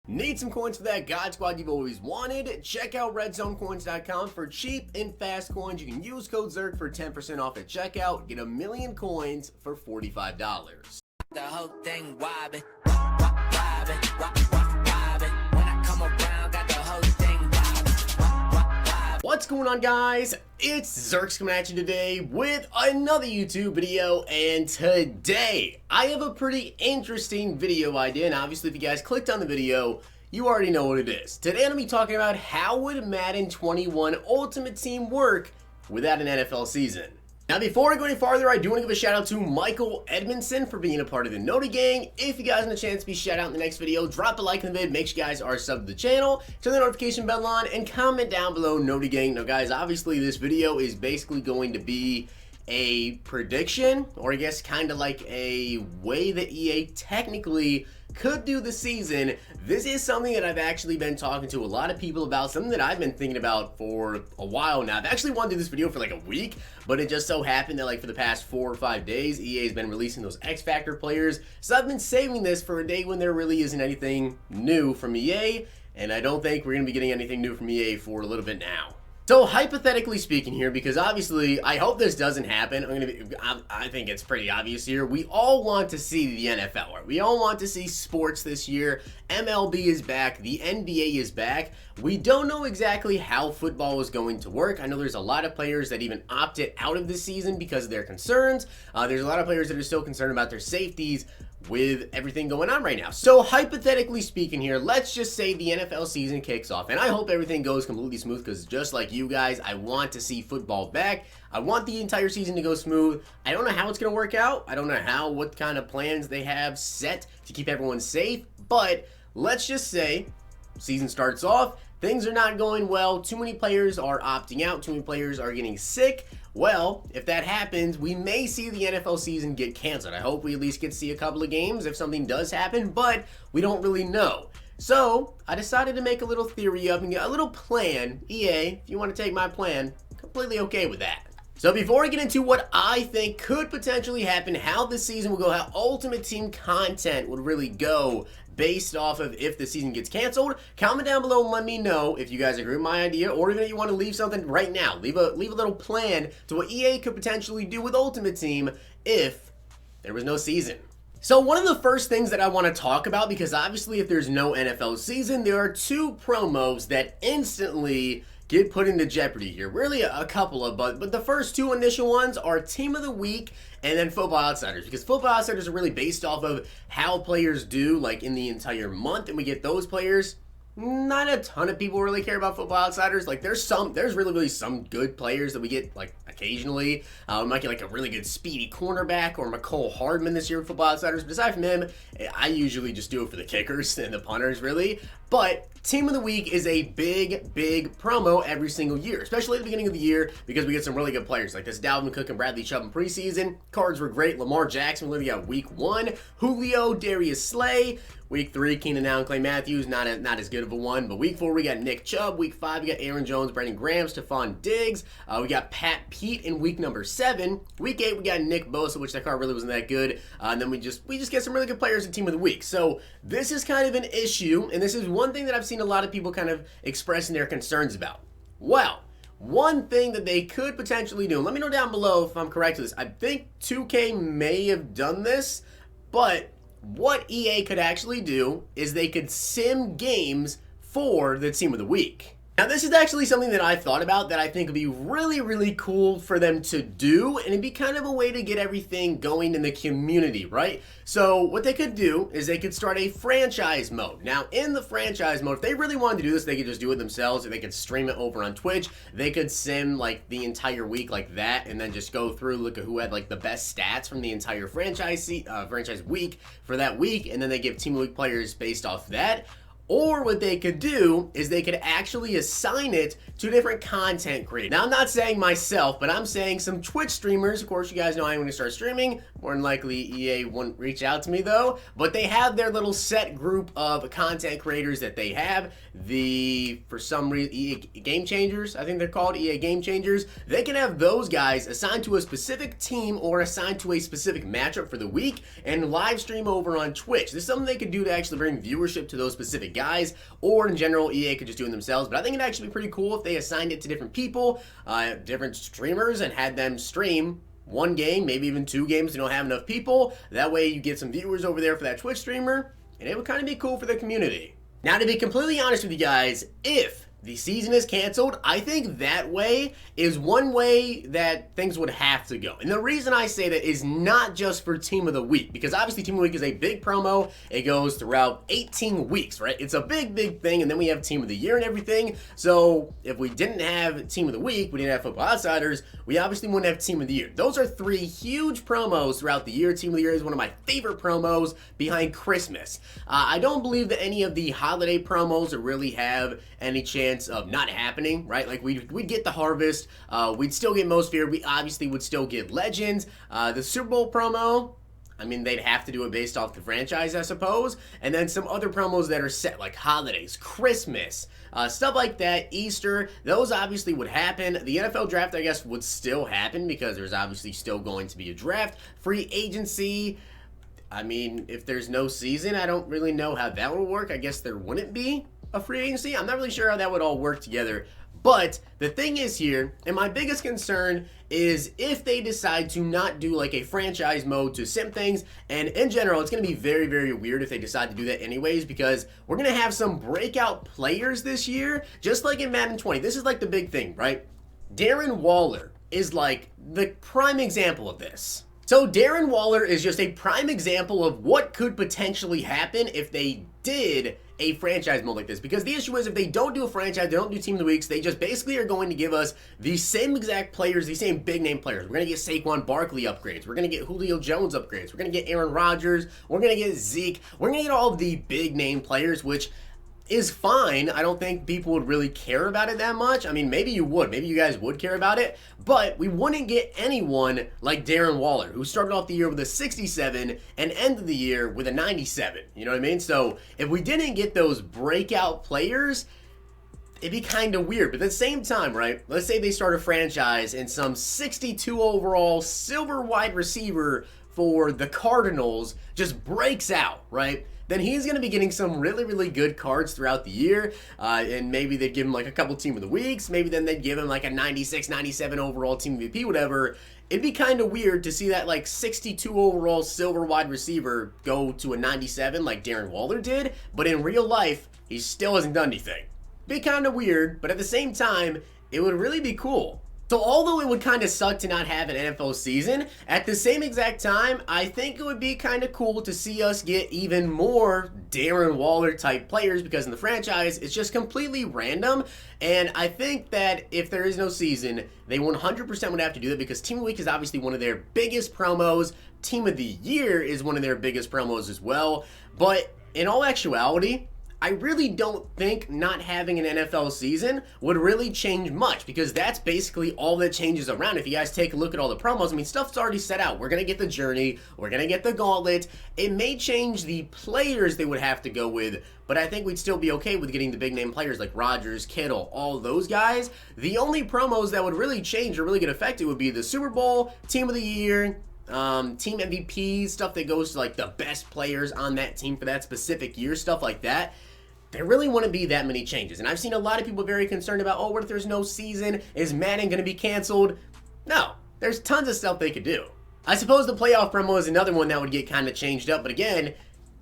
Need some coins for that God Squad you've always wanted? Check out redzonecoins.com for cheap and fast coins. You can use code ZERK for 10% off at checkout. Get 1,000,000 coins for $45. The whole thing wobbin', wobbin', wobbin'. When I come around, got the whole thing wobbin'. What's going on, guys? It's Zirksee coming at you today with another YouTube video, and today I have a pretty interesting video idea, and obviously if you guys clicked on the video, you already know what it is. Today I'm going to be talking about how would Madden 21 Ultimate Team work without an NFL season. Now, before I go any farther, I do want to give a shout out to Michael Edmondson for being a part of the Noti Gang. If you guys want a chance to be shout out in the next video, drop a like in the vid, make sure you guys are subbed to the channel, turn the notification bell on, and comment down below Noti Gang. Now, guys, obviously this video is basically going to be a prediction, or I guess kind of like a way that EA technically could do the season. This is something that I've actually been talking to a lot of people about, something that I've been thinking about for a while now. I've actually wanted to do this video for like a week, but it just so happened that like for the past 4 or 5 days, EA has been releasing those X Factor players. So I've been saving this for a day when there really isn't anything new from EA, and I don't think we're going to be getting anything new from EA for a little bit now. So hypothetically speaking here, because obviously I hope this doesn't happen, I think it's pretty obvious here. We all want to see the NFL, right? We all want to see sports this year. MLB is back, the NBA is back. We don't know exactly how football is going to work. I know there's a lot of players that even opted out of the season because of their concerns. There's a lot of players that are still concerned about their safeties with everything going on right now. So hypothetically speaking here, let's just say the NFL season kicks off, and I hope everything goes completely smooth, because just like you guys, I want to see football back. I want the entire season to go smooth. I don't know how it's going to work out. I don't know what kind of plans they have set to keep everyone safe, but let's just say season starts off, things are not going well, too many players are opting out, too many players are getting sick. Well, if that happens, we may see the NFL season get canceled. I hope we at least get to see a couple of games if something does happen, but we don't really know. So I decided to make a little theory up and get a little plan. EA, if you want to take my plan, completely okay with that. So before I get into what I think could potentially happen, how this season will go, how Ultimate Team content would really go based off of if the season gets canceled, comment down below and let me know if you guys agree with my idea, or even if you want to leave something right now. Leave a little plan to what EA could potentially do with Ultimate Team if there was no season. So one of the first things that I want to talk about, because obviously if there's no NFL season, there are 2 promos that instantly get put into jeopardy here. Really a couple of, but the first 2 initial ones are Team of the Week and then Football Outsiders, because Football Outsiders are really based off of how players do like in the entire month, and we get those players. Not a ton of people really care about Football Outsiders. Like there's really some good players that we get like occasionally. We might get like a really good speedy cornerback or McCole Hardman this year with Football Outsiders, but aside from him, I usually just do it for the kickers and the punters really. But Team of the Week is a big promo every single year, especially at the beginning of the year, because we get some really good players like this Dalvin Cook and Bradley Chubb in preseason. Cards were great. Lamar Jackson, we got week 1. Julio, Darius Slay. Week 3, Keenan Allen, Clay Matthews, not as good of a one. But week 4, we got Nick Chubb. Week 5, we got Aaron Jones, Brandon Graham, Stephon Diggs. We got Pat Pete in week number 7. Week 8, we got Nick Bosa, which that card really wasn't that good. And then we just get some really good players in Team of the Week. So this is kind of an issue, and this is one thing that I've seen a lot of people kind of expressing their concerns about. Well, one thing that they could potentially do, let me know down below if I'm correct with this. I think 2K may have done this, but what EA could actually do is they could sim games for the Team of the Week. Now this is actually something that I thought about that I think would be really cool for them to do, and it'd be kind of a way to get everything going in the community, right? So what they could do is they could start a franchise mode. Now in the franchise mode, if they really wanted to do this, they could just do it themselves, or they could stream it over on Twitch. They could sim like the entire week like that, and then just go through, look at who had like the best stats from the entire franchise week for that week, and then they give Team of the Week players based off that. Or what they could do is they could actually assign it to different content creators. Now, I'm not saying myself, but I'm saying some Twitch streamers. Of course, you guys know I'm going to start streaming. More than likely, EA wouldn't reach out to me, though. But they have their little set group of content creators that they have. For some reason, EA Game Changers, I think they're called, EA Game Changers. They can have those guys assigned to a specific team or assigned to a specific matchup for the week and live stream over on Twitch. This is something they could do to actually bring viewership to those specific guys, or in general, EA could just do it themselves. But I think it'd actually be pretty cool if they assigned it to different people, different streamers, and had them stream one game, maybe even 2 games. You don't have enough people. That way you get some viewers over there for that Twitch streamer, and it would kind of be cool for the community. Now, to be completely honest with you guys, if the season is canceled, I think that way is one way that things would have to go. And the reason I say that is not just for Team of the Week, because obviously Team of the Week is a big promo. It goes throughout 18 weeks, right? It's a big, big thing, and then we have Team of the Year and everything. So if we didn't have Team of the Week, we didn't have Football Outsiders, we obviously wouldn't have Team of the Year. Those are 3 huge promos throughout the year. Team of the Year is one of my favorite promos behind Christmas. I don't believe that any of the holiday promos really have any chance of not happening, right? Like we'd get the Harvest, we'd still get Most Feared, we obviously would still get Legends. The Super Bowl promo, I mean, they'd have to do it based off the franchise, I suppose. And then some other promos that are set, like holidays, Christmas, stuff like that, Easter, those obviously would happen. The NFL draft, I guess, would still happen because there's obviously still going to be a draft. Free agency, I mean, if there's no season, I don't really know how that would work. I guess there wouldn't be a free agency. I'm not really sure how that would all work together. But the thing is here, and my biggest concern is if they decide to not do like a franchise mode to sim things, and in general, it's going to be very, very weird if they decide to do that anyways, because we're going to have some breakout players this year, just like in Madden 20. This is like the big thing, right? Darren Waller is like the prime example of this. So Darren Waller is just a prime example of what could potentially happen if they did a franchise mode like this. Because the issue is, if they don't do a franchise, they don't do Team of the Weeks, they just basically are going to give us the same exact players, the same big name players. We're going to get Saquon Barkley upgrades. We're going to get Julio Jones upgrades. We're going to get Aaron Rodgers. We're going to get Zeke. We're going to get all of the big name players, which is fine. I don't think people would really care about it that much. I mean, maybe you would. Maybe you guys would care about it. But we wouldn't get anyone like Darren Waller, who started off the year with a 67 and ended the year with a 97. You know what I mean? So if we didn't get those breakout players, it'd be kind of weird. But at the same time, right, let's say they start a franchise and some 62 overall silver wide receiver for the Cardinals just breaks out, right? Then he's going to be getting some really, really good cards throughout the year, and maybe they'd give him like a couple Team of the Weeks, maybe then they'd give him like a 96, 97 overall Team MVP, whatever. It'd be kind of weird to see that like 62 overall silver wide receiver go to a 97 like Darren Waller did, but in real life, he still hasn't done anything. Be kind of weird, but at the same time, it would really be cool. So although it would kind of suck to not have an NFL season, at the same exact time, I think it would be kind of cool to see us get even more Darren Waller type players, because in the franchise, it's just completely random. And I think that if there is no season, they 100% would have to do that, because Team of the Week is obviously one of their biggest promos. Team of the Year is one of their biggest promos as well. But in all actuality, I really don't think not having an NFL season would really change much, because that's basically all that changes around. If you guys take a look at all the promos, I mean, stuff's already set out. We're going to get the Journey. We're going to get the Gauntlet. It may change the players they would have to go with, but I think we'd still be okay with getting the big name players like Rodgers, Kittle, all those guys. The only promos that would really change or really get affected would be the Super Bowl, Team of the Year, team MVP, stuff that goes to like the best players on that team for that specific year, stuff like that. There really wouldn't be that many changes. And I've seen a lot of people very concerned about, oh, what if there's no season? Is Madden going to be canceled? No, there's tons of stuff they could do. I suppose the playoff promo is another one that would get kind of changed up. But again,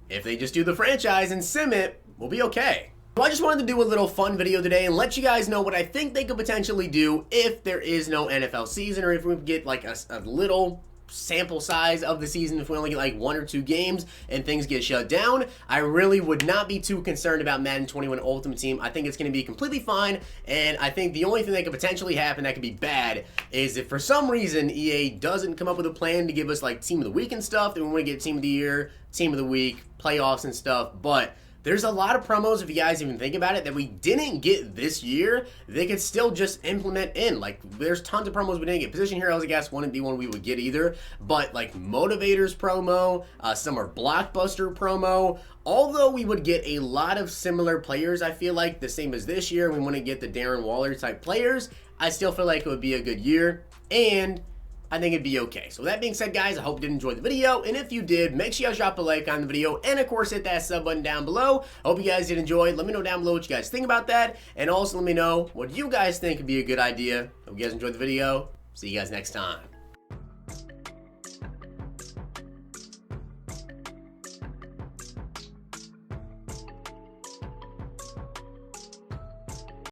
if they just do the franchise and sim it, we'll be okay. So I just wanted to do a little fun video today and let you guys know what I think they could potentially do if there is no NFL season, or if we get like a little sample size of the season. If we only get like 1 or 2 games and things get shut down, I really would not be too concerned about Madden 21 Ultimate Team. I think it's going to be completely fine, and I think the only thing that could potentially happen that could be bad is if for some reason EA doesn't come up with a plan to give us like Team of the Week and stuff, then we want to get Team of the Year, Team of the Week, playoffs and stuff. But there's a lot of promos, if you guys even think about it, that we didn't get this year. They could still just implement in. Like, there's tons of promos we didn't get. Position Heroes, I guess, wouldn't be one we would get either. But, like, Motivators promo, Summer Blockbuster promo. Although we would get a lot of similar players, I feel like, the same as this year. We wouldn't get the Darren Waller type players. I still feel like it would be a good year. And I think it'd be okay. So with that being said, guys, I hope you did enjoy the video, and if you did, make sure you guys drop a like on the video, and of course hit that sub button down below. I hope you guys did enjoy. Let me know down below what you guys think about that, and also let me know what you guys think would be a good idea. Hope you guys enjoyed the video. See you guys next time.